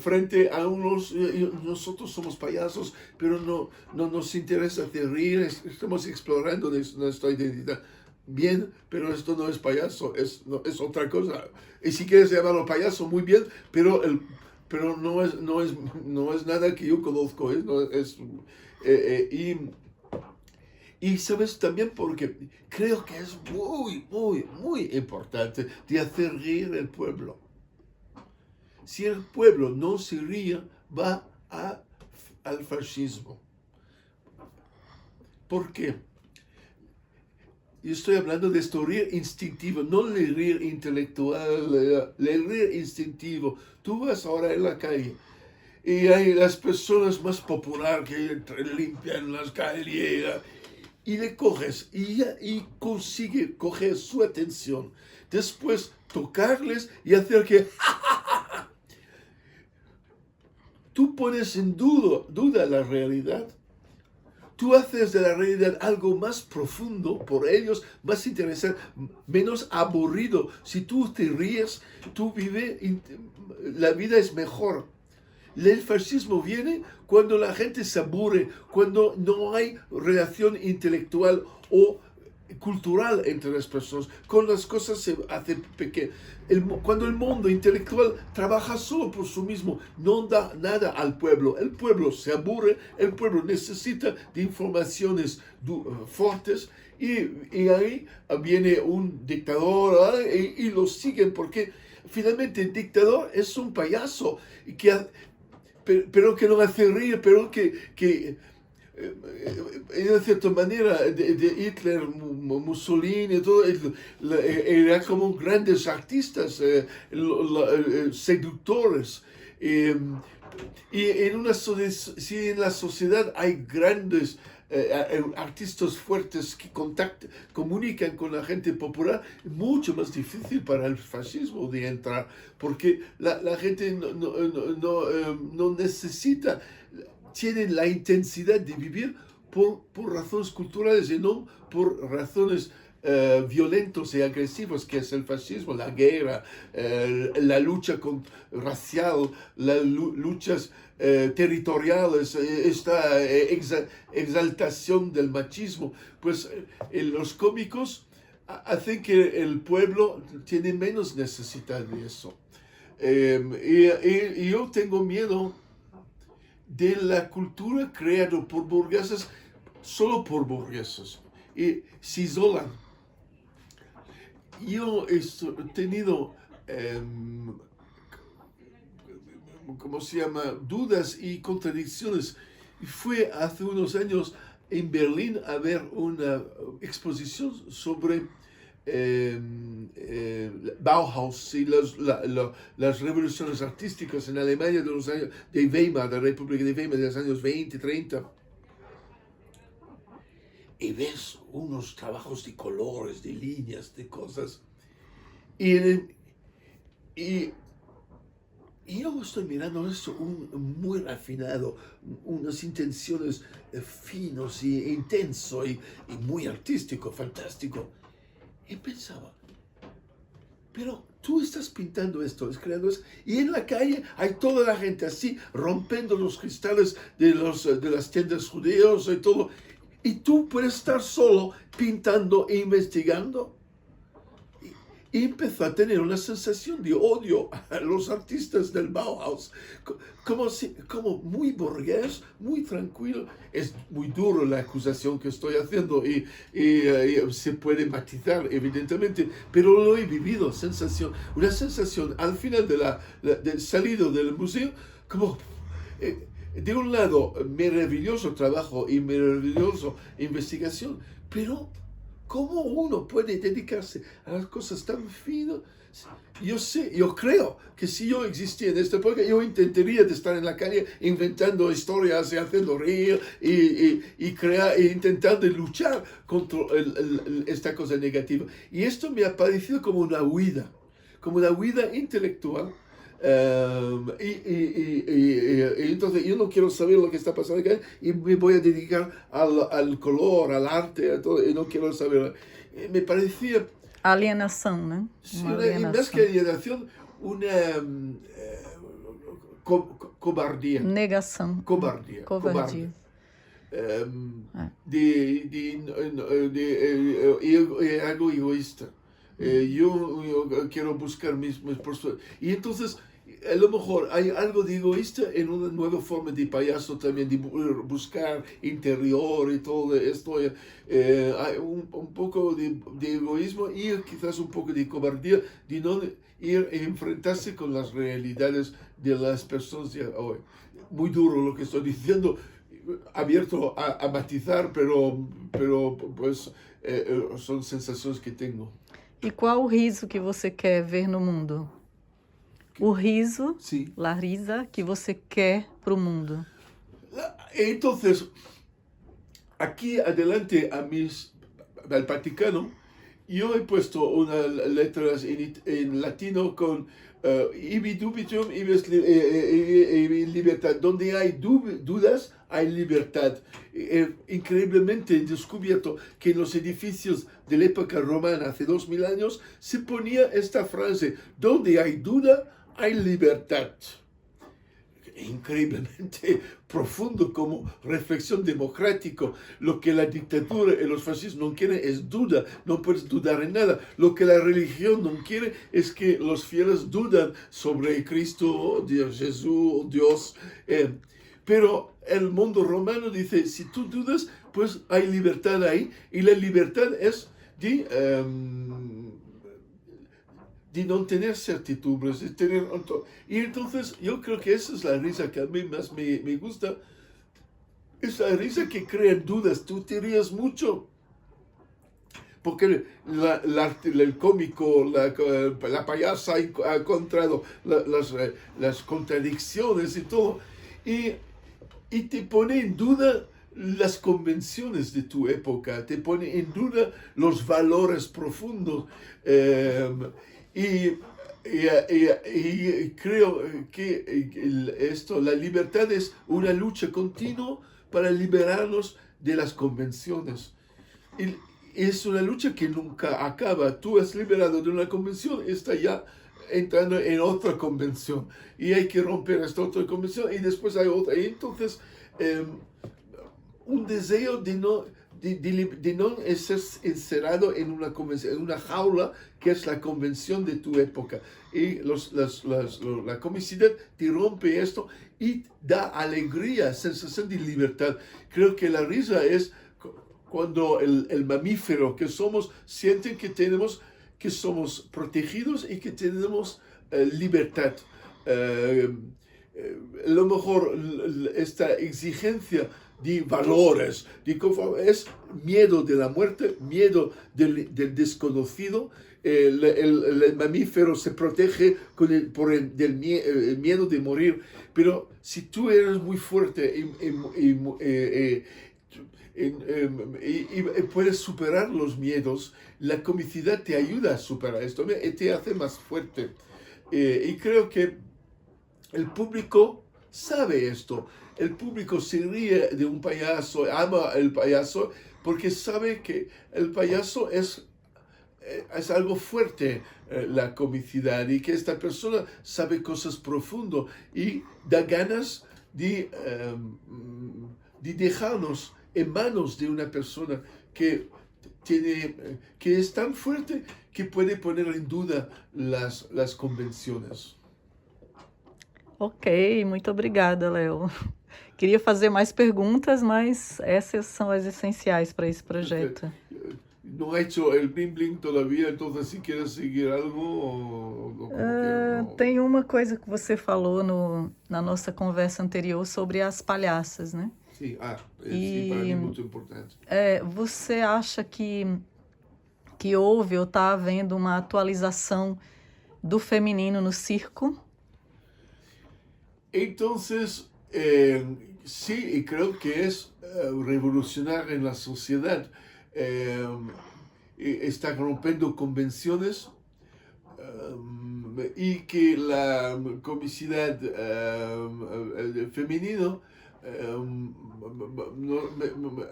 Speaker 2: frente a nosotros somos payasos, pero no nos interesa hacer reír, estamos explorando nuestra identidad. Bien, pero esto no es payaso, es otra cosa. Y si quieres llamarlo payaso, muy bien, pero no es nada que yo conozco. Y sabes también porque creo que es muy importante de hacer reír al pueblo. Si el pueblo no se ríe, va al fascismo. ¿Por qué? Yo estoy hablando de esto, reír instintivo, no el reír intelectual, el reír instintivo. Tú vas ahora en la calle y hay las personas más populares que limpian las calles y le coges y consigue coger su atención. Después tocarles y hacer que tú pones en duda la realidad. Tú haces de la realidad algo más profundo por ellos, más interesante, menos aburrido. Si tú te ríes, tú vives, la vida es mejor. El fascismo viene cuando la gente se aburre, cuando no hay relación intelectual o cultural entre las personas, cuando las cosas se hacen pequeñas. Cuando el mundo intelectual trabaja solo por sí mismo, no da nada al pueblo. El pueblo se aburre, el pueblo necesita de informaciones fuertes y ahí viene un dictador y lo siguen porque finalmente el dictador es un payaso pero que no hace reír, pero que en cierta manera de Hitler, Mussolini, todo, era como grandes artistas, seductores. Y si en la sociedad hay grandes artistas fuertes que comunican con la gente popular, es mucho más difícil para el fascismo de entrar, porque la gente no necesita, tienen la intensidad de vivir por razones culturales y no por razones violentos y agresivos, que es el fascismo, la guerra, la lucha racial, las luchas territoriales, esta exaltación del machismo. Pues los cómicos hacen que el pueblo tiene menos necesidad de eso. Y yo tengo miedo de la cultura creada por burgueses, solo por burgueses, y se isolan. Yo he tenido, ¿cómo se llama?, dudas y contradicciones. Fui hace unos años en Berlín a ver una exposición sobre Bauhaus y las revoluciones artísticas en Alemania de los años de Weimar, de la República de Weimar de los años 20, 30. Y ves unos trabajos de colores, de líneas, de cosas. Y yo estoy mirando esto muy refinado, unas intenciones finos e intenso y muy artístico, fantástico. Y pensaba, pero tú estás pintando esto, creando esto, y en la calle hay toda la gente así, rompiendo los cristales de las tiendas judíos y todo, y tú puedes estar solo pintando e investigando. y empezó a tener una sensación de odio a los artistas del Bauhaus, como muy burgués, muy tranquilo. Es muy duro la acusación que estoy haciendo y se puede matizar evidentemente, pero lo he vivido, una sensación al final del salido del museo, como de un lado maravilloso trabajo y maravillosa investigación, pero ¿cómo uno puede dedicarse a las cosas tan finas? Yo creo que si yo existía en esta época, yo intentaría de estar en la calle inventando historias y haciendo reír y intentando luchar contra esta cosa negativa. Y esto me ha parecido como una huida intelectual. Y entonces yo no quiero saber lo que está pasando acá y me voy a dedicar al color, al arte, a todo, y no quiero saber. Me parecía
Speaker 1: Alienação, né? Uma
Speaker 2: y más que
Speaker 1: alienação.
Speaker 2: alienación, una cobardía.
Speaker 1: Negação.
Speaker 2: Cobardia.
Speaker 1: Covardia.
Speaker 2: Algo egoísta. Yo quiero buscar mis personas. Y entonces, a lo mejor hay algo de egoísta en una nueva forma de payaso también, de buscar interior y todo esto. Hay un poco de egoísmo y quizás un poco de cobardía, de no ir a enfrentarse con las realidades de las personas de hoy. Muy duro lo que estoy diciendo, abierto a matizar, pero pues son sensações que tenho.
Speaker 1: E qual o riso que você quer ver no mundo? O riso,
Speaker 2: Sí.
Speaker 1: la risa, que você quer para o mundo.
Speaker 2: Entonces, aquí adelante al Vaticano, yo he puesto unas letras en latino con ibi dubitum, ibi libertad. Donde hay dudas, hay libertad. Increíblemente he descubierto que en los edificios de la época romana, hace 2000 años, se ponía esta frase: donde hay duda, hay libertad. Increíblemente profundo como reflexión democrática. Lo que la dictadura y los fascistas no quieren es duda, no puedes dudar en nada. Lo que la religión no quiere es que los fieles dudan sobre Cristo, Dios, Jesús, Dios. Pero el mundo romano dice, si tú dudas, pues hay libertad ahí, y la libertad es de no tener certidumbres, de tener... Y entonces yo creo que esa es la risa que a mí más me gusta. Es la risa que crea dudas. Tú te ríes mucho porque el cómico, la payasa ha encontrado las contradicciones y todo. Y te pone en duda las convenciones de tu época, te pone en duda los valores profundos. Y creo que la libertad es una lucha continua para liberarnos de las convenciones. Y es una lucha que nunca acaba. Tú has liberado de una convención, está ya entrando en otra convención. Y hay que romper esta otra convención y después hay otra. Y entonces, un deseo de no ser encerrado en una convención, en una jaula que es la convención de tu época. Y la comicidad te rompe esto y da alegría, sensación de libertad. Creo que la risa es cuando el mamífero que somos siente que somos protegidos y que tenemos libertad. A lo mejor esta exigencia de valores, es miedo de la muerte, miedo del desconocido. El mamífero se protege por el miedo de morir, pero si tú eres muy fuerte y puedes superar los miedos, la comicidad te ayuda a superar esto y te hace más fuerte. Y creo que el público sabe esto. El público se ríe de un payaso, ama el payaso, porque sabe que el payaso es algo fuerte, la comicidad, y que esta persona sabe cosas profundas y da ganas de dejarnos en manos de una persona que que es tan fuerte que puede poner en duda las convenciones.
Speaker 1: Ok, muito obrigada, Léo. Queria fazer mais perguntas, mas essas são as essenciais para esse projeto.
Speaker 2: No ha hecho el bling bling todavía, entonces si quieres seguir algo o como quieras. No.
Speaker 1: Tem uma coisa que você falou na nossa conversa anterior sobre as palhaças, né?
Speaker 2: Sí, sí, para mí es muy importante.
Speaker 1: Você acha que houve ou está havendo uma atualização do feminino no circo?
Speaker 2: Entonces, sí, y creo que es revolucionar en la sociedad. Está rompiendo convenciones y que la comicidad femenino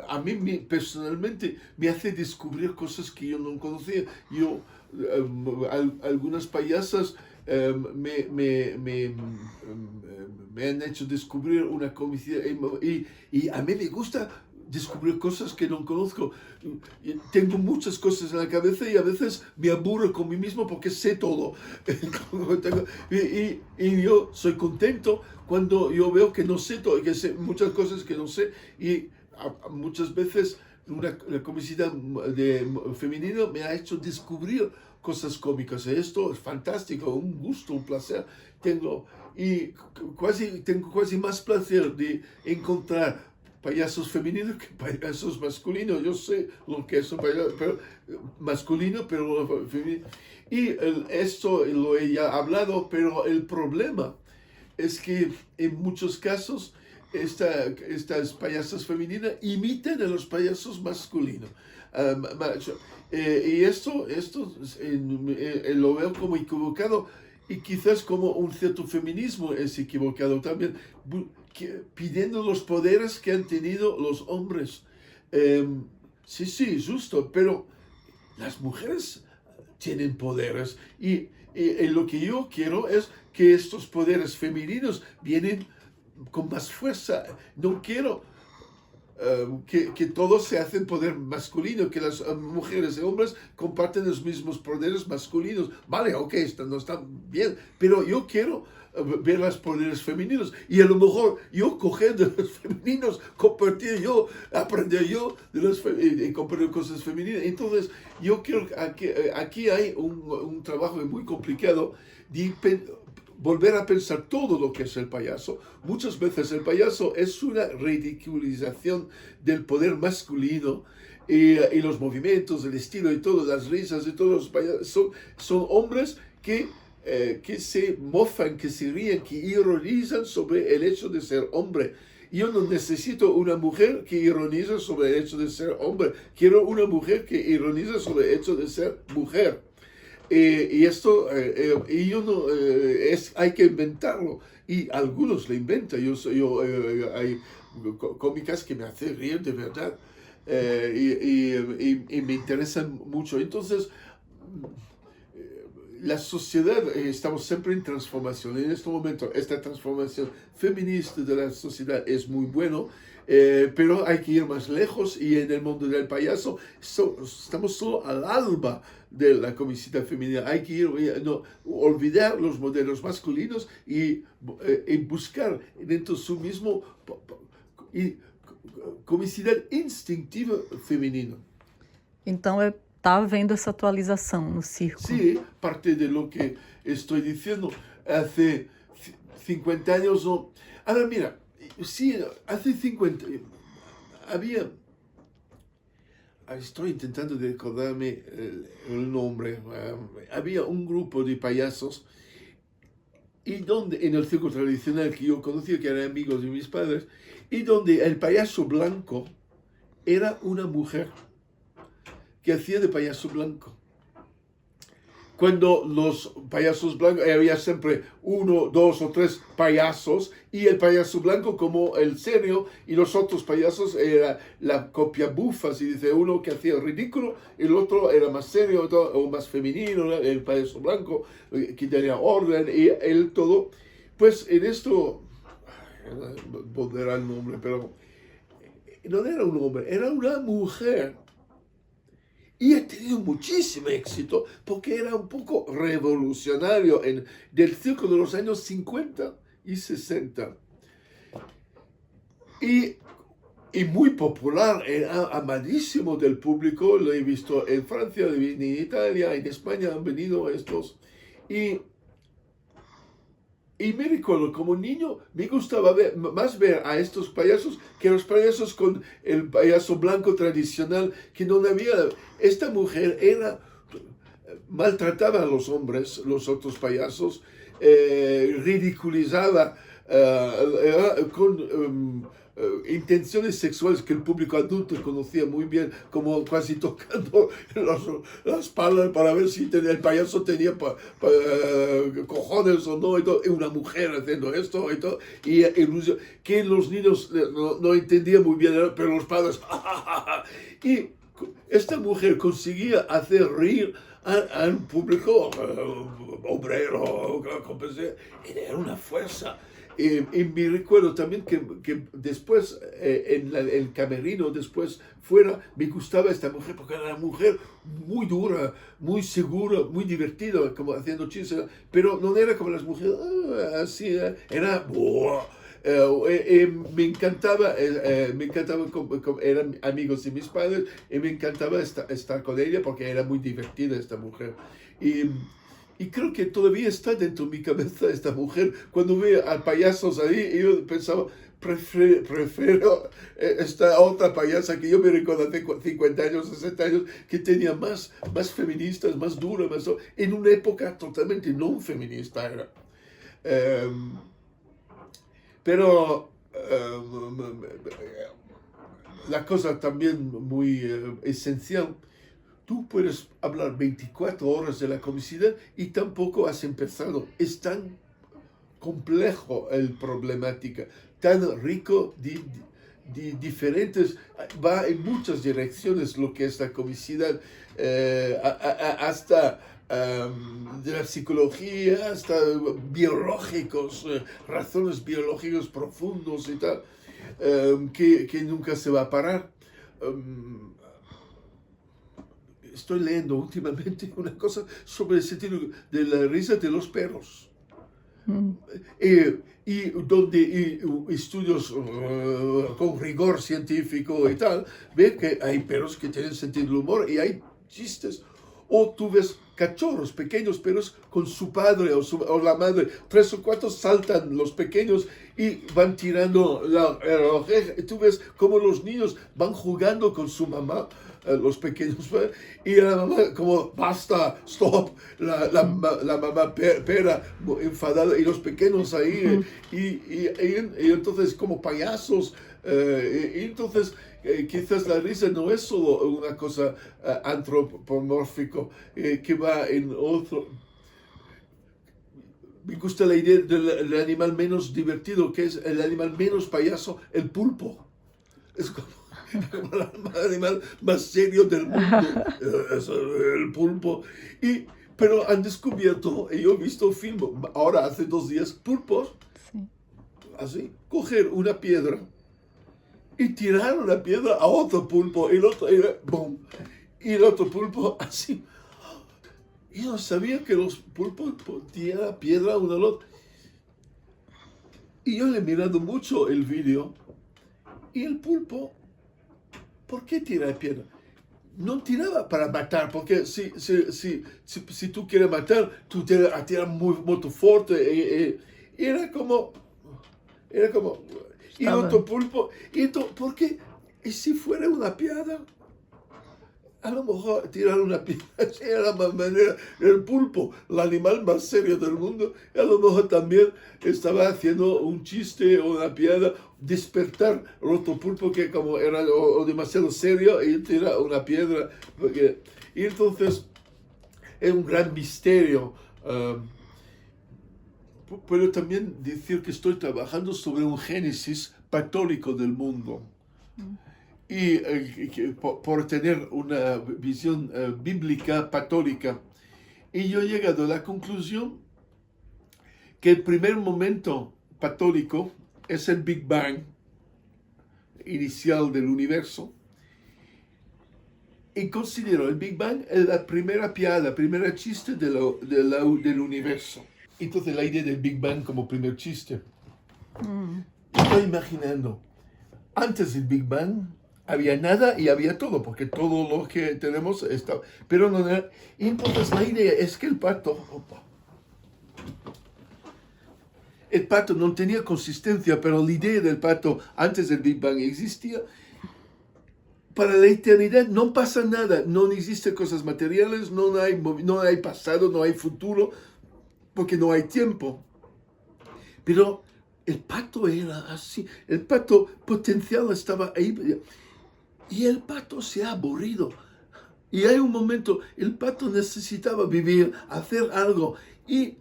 Speaker 2: a mí personalmente me hace descubrir cosas que yo no conocía. Algunas payasas me han hecho descubrir una comicidad y a mí me gusta descubrir cosas que no conozco. Tengo muchas cosas en la cabeza y a veces me aburro con mí mismo porque sé todo. y yo soy contento cuando yo veo que no sé todo, que sé muchas cosas que no sé y muchas veces la comicidad femenina me ha hecho descubrir cosas cómicas. Esto es fantástico, un gusto, un placer. Tengo casi más placer de encontrar payasos femeninos que payasos masculinos. Yo sé lo que es un payaso masculino, pero femenino. Y esto lo he ya hablado, pero el problema es que en muchos casos estas payasas femeninas imitan a los payasos masculinos. Y esto lo veo como equivocado y quizás como un cierto feminismo es equivocado también, pidiendo los poderes que han tenido los hombres. Sí, justo, pero las mujeres tienen poderes y lo que yo quiero es que estos poderes femeninos vienen con más fuerza. No quiero que todos se hacen poder masculino, que las mujeres y hombres comparten los mismos poderes masculinos. Vale, ok, no está bien, pero yo quiero ver los poderes femeninos y a lo mejor yo coger de los femeninos, compartir yo, aprender yo de los y compartir cosas femeninas. Entonces yo creo que aquí hay un trabajo muy complicado de volver a pensar todo lo que es el payaso. Muchas veces el payaso es una ridiculización del poder masculino y los movimientos, el estilo y todo, las risas y todos los payasos son hombres que se mofan, que se ríen, que ironizan sobre el hecho de ser hombre. Yo no necesito una mujer que ironiza sobre el hecho de ser hombre. Quiero una mujer que ironiza sobre el hecho de ser mujer. Y esto, hay que inventarlo. Y algunos lo inventan. Hay cómicas que me hacen reír de verdad. Y me interesan mucho. Entonces, la sociedad, estamos siempre en transformación. En este momento, esta transformación feminista de la sociedad es muy bueno, pero hay que ir más lejos y en el mundo del payaso estamos solo al alba de la comicidad femenina. Hay que olvidar los modelos masculinos y buscar dentro de su mismo comicidad instintiva femenina.
Speaker 1: Então, está havendo essa atualização no circo.
Speaker 2: Sí, parte de lo que estoy diciendo. Hace 50 años, no. Ahora mira, sí, hace 50 había. Estoy intentando recordarme el nombre. Había un grupo de payasos y donde en el circo tradicional que yo conocía, que eran amigos de mis padres, y donde el payaso blanco era una mujer que hacía de payaso blanco. Cuando los payasos blancos, había siempre 1, 2 o 3 payasos, y el payaso blanco como el serio, y los otros payasos era la copia bufa, si dice, uno que hacía el ridículo, el otro era más serio o más femenino, el payaso blanco que tenía orden, y el todo. Pues en esto, volverá el nombre, pero no era un hombre, era una mujer. Y ha tenido muchísimo éxito porque era un poco revolucionario del círculo de los años 50 y 60. Y muy popular, era amadísimo del público. Lo he visto en Francia, en Italia, en España han venido estos. Y me recuerdo, como niño, me gustaba más ver a estos payasos que los payasos con el payaso blanco tradicional, que no había. Esta mujer maltrataba a los hombres, los otros payasos, ridiculizaba con intenciones sexuales que el público adulto conocía muy bien, como casi tocando la espalda para ver si el payaso tenía cojones o no, y todo, y una mujer haciendo esto y todo, y que los niños no entendían muy bien, pero los padres, y esta mujer conseguía hacer reír al público obrero, era una fuerza. Y me recuerdo también que después, en el camerino, después fuera, me gustaba esta mujer porque era una mujer muy dura, muy segura, muy divertida, como haciendo chistes, pero no era como las mujeres, así, era... me encantaba, eran amigos de mis padres y me encantaba estar con ella porque era muy divertida esta mujer. Y creo que todavía está dentro de mi cabeza esta mujer. Cuando veo a payasos ahí, yo pensaba, prefiero esta otra payasa que yo me recuerdo hace 50 años, 60 años, que tenía más feministas, más dura, en una época totalmente no feminista era. Pero la cosa también muy esencial, tú puedes hablar 24 horas de la comicidad y tampoco has empezado. Es tan complejo el problemática, tan rico de diferentes, va en muchas direcciones lo que es la comicidad, hasta de la psicología, hasta biológicos, razones biológicas profundos y tal, que nunca se va a parar. Estoy leyendo últimamente una cosa sobre el sentido de la risa de los perros. Y donde estudios con rigor científico y tal, ven que hay perros que tienen sentido del humor y hay chistes. O tú ves cachorros, pequeños perros con su padre o la madre, 3 o 4 saltan los pequeños y van tirando la oreja. Y tú ves cómo los niños van jugando con su mamá, los pequeños, y la mamá como, basta, stop, la mamá pera enfadada, y los pequeños ahí, y entonces como payasos, y entonces quizás la risa no es solo una cosa antropomórfica que va en otro. Me gusta la idea del animal menos divertido, que es el animal menos payaso, el pulpo. Es como el animal más serio del mundo, es el pulpo. Pero han descubierto, y yo he visto film, ahora hace 2 días, pulpos, sí, así, coger una piedra y tirar una piedra a otro pulpo, y el otro, ¡boom! Y el otro pulpo así. Y no sabía que los pulpos tiran piedra uno al otro. Y yo le he mirado mucho el vídeo, y el pulpo, ¿por qué tira piedra? No tiraba para matar, porque si tú quieres matar, tú tiras muy fuerte. Era como... Y otro pulpo, ¿por qué? ¿Y si fuera una piedra? A lo mejor tirar una piedra era la manera. El pulpo, el animal más serio del mundo, a lo mejor también estaba haciendo un chiste o una piedra, despertar el otro pulpo que como era o demasiado serio y tira una piedra. Y entonces es un gran misterio. Puedo también decir que estoy trabajando sobre un génesis patólico del mundo. Y por tener una visión bíblica patólica. Y yo he llegado a la conclusión que el primer momento patólico es el Big Bang inicial del universo. y considero el Big Bang la primera piada, la primera chiste del universo. Entonces la idea del Big Bang como primer chiste. Estoy imaginando, antes del Big Bang había nada y había todo, porque todo lo que tenemos está, pero no era. Y entonces la idea es que el pato no tenía consistencia, pero la idea del pato antes del Big Bang existía. Para la eternidad no pasa nada, no existen cosas materiales, no hay pasado, no hay futuro, porque no hay tiempo. Pero el pato era así, el pato potencial estaba ahí, y el pato se ha aburrido. Y hay un momento, el pato necesitaba vivir, hacer algo, y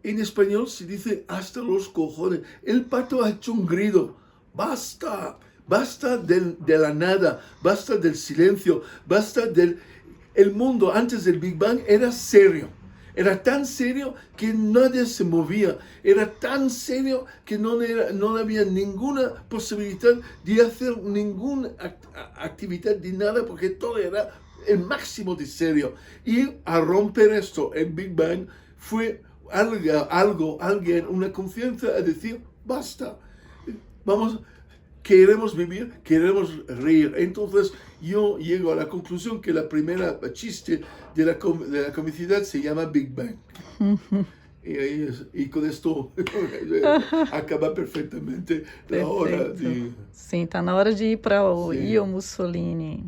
Speaker 2: en español se dice hasta los cojones. El pato ha hecho un grito. Basta, basta de la nada, basta del silencio, basta del... El mundo antes del Big Bang era serio. Era tan serio que nadie se movía. Era tan serio que no había ninguna posibilidad de hacer ninguna actividad de nada, porque todo era el máximo de serio. Y a romper esto, el Big Bang fue alguien, una confianza a decir, basta, queremos vivir, queremos reír. Entonces yo llego a la conclusión que la primera chiste de la comicidad se llama Big Bang. Y con esto acaba perfeitamente la hora de...
Speaker 1: Sim, tá na hora de ir para o
Speaker 2: Sim.
Speaker 1: Io Mussolini.